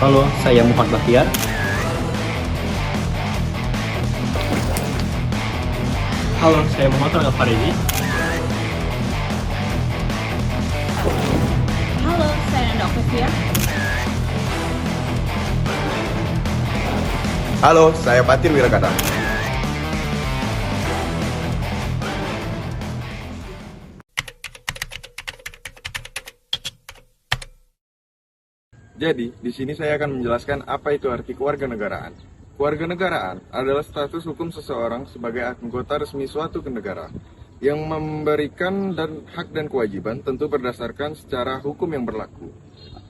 Halo, saya Muhammad Bahtiar. Halo, saya Muhammad Al-Faridi. Halo, saya Nanda Octavia. Halo, saya Fatir Wirakata. Jadi, di sini saya akan menjelaskan apa itu arti kewarganegaraan. Kewarganegaraan adalah status hukum seseorang sebagai anggota resmi suatu negara yang memberikan hak dan kewajiban tentu berdasarkan secara hukum yang berlaku.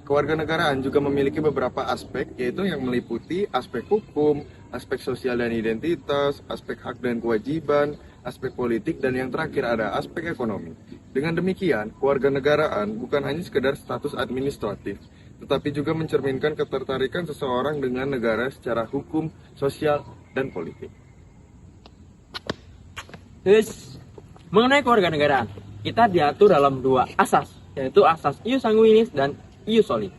Kewarganegaraan juga memiliki beberapa aspek, yaitu yang meliputi aspek hukum, aspek sosial dan identitas, aspek hak dan kewajiban, aspek politik, dan yang terakhir ada aspek ekonomi. Dengan demikian, kewarganegaraan bukan hanya sekedar status administratif, tetapi juga mencerminkan ketertarikan seseorang dengan negara secara hukum, sosial, dan politik. Terus, mengenai kewarganegaraan, kita diatur dalam dua asas, yaitu asas ius sanguinis dan ius soli.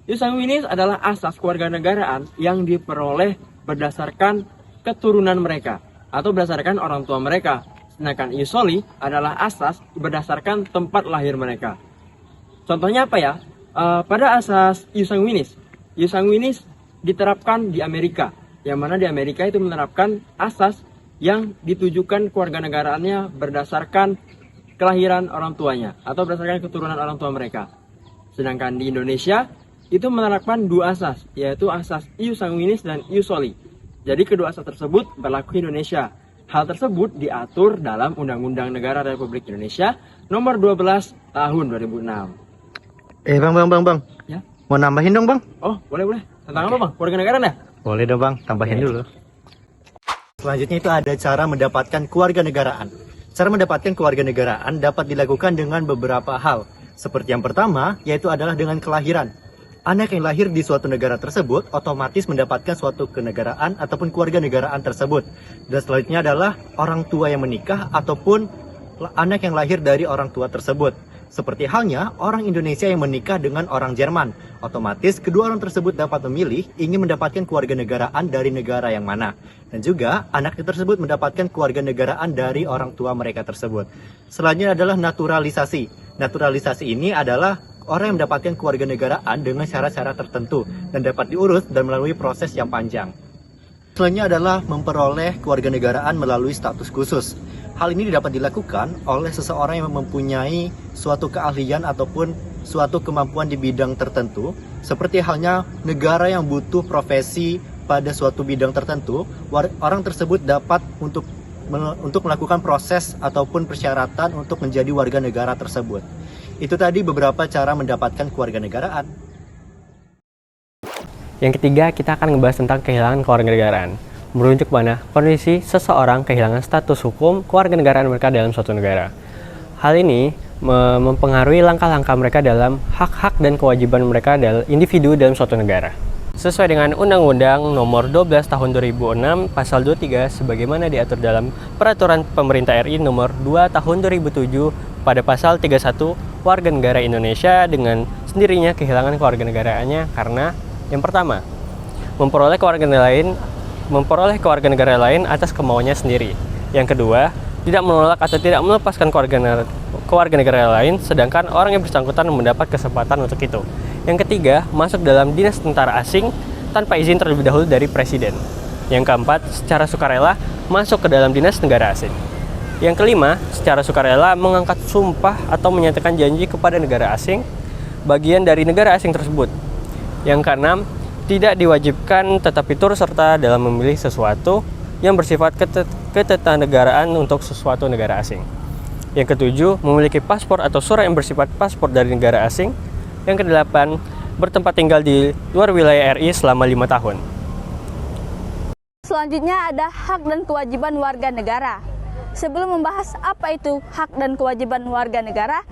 Ius sanguinis adalah asas kewarganegaraan yang diperoleh berdasarkan keturunan mereka atau berdasarkan orang tua mereka. Sedangkan ius soli adalah asas berdasarkan tempat lahir mereka. Contohnya apa ya? Pada asas ius sanguinis diterapkan di Amerika, yang mana di Amerika itu menerapkan asas yang ditujukan kewarganegaraannya berdasarkan kelahiran orang tuanya atau berdasarkan keturunan orang tua mereka. Sedangkan di Indonesia itu menerapkan dua asas, yaitu asas ius sanguinis dan ius soli. Jadi kedua asas tersebut berlaku di Indonesia. Hal tersebut diatur dalam Undang-Undang Negara Republik Indonesia Nomor 12 Tahun 2006. Bang. Ya? Mau nambahin dong, Bang? Oh, boleh. Tentang apa, Bang? Kewarganegaraan ya? Boleh dong, Bang. Tambahin dulu. Selanjutnya itu ada cara mendapatkan kewarganegaraan. Cara mendapatkan kewarganegaraan dapat dilakukan dengan beberapa hal. Seperti yang pertama, yaitu adalah dengan kelahiran. Anak yang lahir di suatu negara tersebut otomatis mendapatkan suatu kenegaraan ataupun kewarganegaraan tersebut. Dan selanjutnya adalah orang tua yang menikah ataupun anak yang lahir dari orang tua tersebut. Seperti halnya orang Indonesia yang menikah dengan orang Jerman. Otomatis kedua orang tersebut dapat memilih ingin mendapatkan kewarganegaraan dari negara yang mana. Dan juga anak tersebut mendapatkan kewarganegaraan dari orang tua mereka tersebut. Selanjutnya adalah naturalisasi. Naturalisasi ini adalah orang yang mendapatkan kewarganegaraan dengan cara-cara tertentu dan dapat diurus dan melalui proses yang panjang. Selanjutnya adalah memperoleh kewarganegaraan melalui status khusus. Hal ini dapat dilakukan oleh seseorang yang mempunyai suatu keahlian ataupun suatu kemampuan di bidang tertentu. Seperti halnya negara yang butuh profesi pada suatu bidang tertentu, orang tersebut dapat untuk melakukan proses ataupun persyaratan untuk menjadi warga negara tersebut. Itu tadi beberapa cara mendapatkan kewarganegaraan. Yang ketiga, kita akan membahas tentang kehilangan kewarganegaraan. Merujuk pada kondisi seseorang kehilangan status hukum kewarganegaraan mereka dalam suatu negara. Hal ini mempengaruhi langkah-langkah mereka dalam hak-hak dan kewajiban mereka dalam individu dalam suatu negara. Sesuai dengan Undang-Undang Nomor 12 Tahun 2006 Pasal 23 sebagaimana diatur dalam Peraturan Pemerintah RI Nomor 2 Tahun 2007 pada Pasal 31, warga negara Indonesia dengan sendirinya kehilangan kewarganegaraannya karena yang pertama, memperoleh kewarganegaraan lain atas kemauannya sendiri. Yang kedua, tidak menolak atau tidak melepaskan kewarganegaraan lain, sedangkan orang yang bersangkutan mendapat kesempatan untuk itu. Yang ketiga, masuk dalam dinas tentara asing tanpa izin terlebih dahulu dari presiden. Yang keempat, secara sukarela masuk ke dalam dinas negara asing. Yang kelima, secara sukarela mengangkat sumpah atau menyatakan janji kepada negara asing, bagian dari negara asing tersebut. Yang keenam, tidak diwajibkan tetapi turut serta dalam memilih sesuatu yang bersifat ketatanegaraan untuk sesuatu negara asing. Yang ketujuh, memiliki paspor atau surat yang bersifat paspor dari negara asing. Yang kedelapan, bertempat tinggal di luar wilayah RI selama 5 tahun. Selanjutnya ada hak dan kewajiban warga negara. Sebelum membahas apa itu hak dan kewajiban warga negara,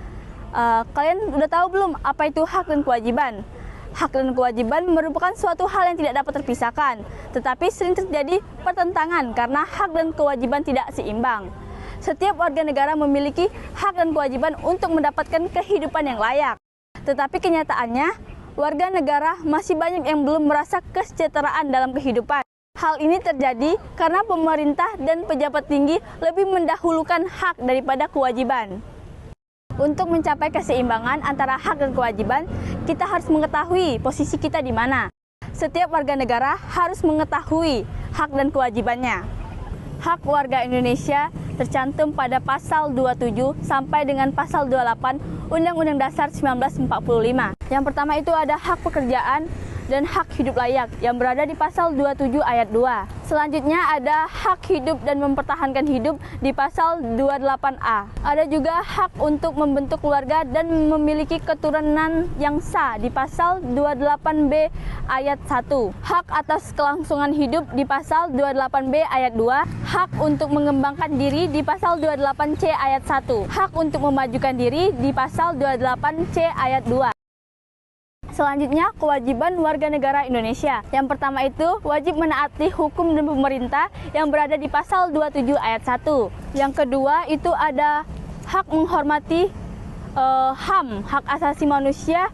kalian udah tahu belum apa itu hak dan kewajiban? Hak dan kewajiban merupakan suatu hal yang tidak dapat terpisahkan, tetapi sering terjadi pertentangan karena hak dan kewajiban tidak seimbang. Setiap warga negara memiliki hak dan kewajiban untuk mendapatkan kehidupan yang layak. Tetapi kenyataannya, warga negara masih banyak yang belum merasa kesejahteraan dalam kehidupan. Hal ini terjadi karena pemerintah dan pejabat tinggi lebih mendahulukan hak daripada kewajiban. Untuk mencapai keseimbangan antara hak dan kewajiban, kita harus mengetahui posisi kita di mana. Setiap warga negara harus mengetahui hak dan kewajibannya. Hak warga Indonesia tercantum pada pasal 27 sampai dengan pasal 28 Undang-Undang Dasar 1945. Yang pertama itu ada hak pekerjaan dan hak hidup layak yang berada di pasal 27 ayat 2. Selanjutnya ada hak hidup dan mempertahankan hidup di pasal 28A. Ada juga hak untuk membentuk keluarga dan memiliki keturunan yang sah di pasal 28B ayat 1. Hak atas kelangsungan hidup di pasal 28B ayat 2. Hak untuk mengembangkan diri di pasal 28C ayat 1. Hak untuk memajukan diri di pasal 28C ayat 2. Selanjutnya, kewajiban warga negara Indonesia. Yang pertama itu, wajib menaati hukum dan pemerintah yang berada di pasal 27 ayat 1. Yang kedua itu ada hak menghormati HAM, hak asasi manusia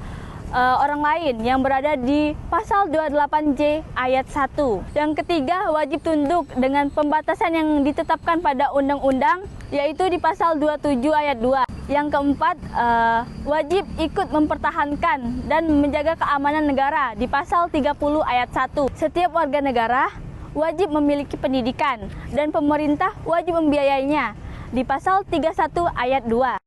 orang lain yang berada di pasal 28J ayat 1. Yang ketiga, wajib tunduk dengan pembatasan yang ditetapkan pada undang-undang, yaitu di pasal 27 ayat 2. Yang keempat, wajib ikut mempertahankan dan menjaga keamanan negara di pasal 30 ayat 1. Setiap warga negara wajib memiliki pendidikan dan pemerintah wajib membiayainya di pasal 31 ayat 2.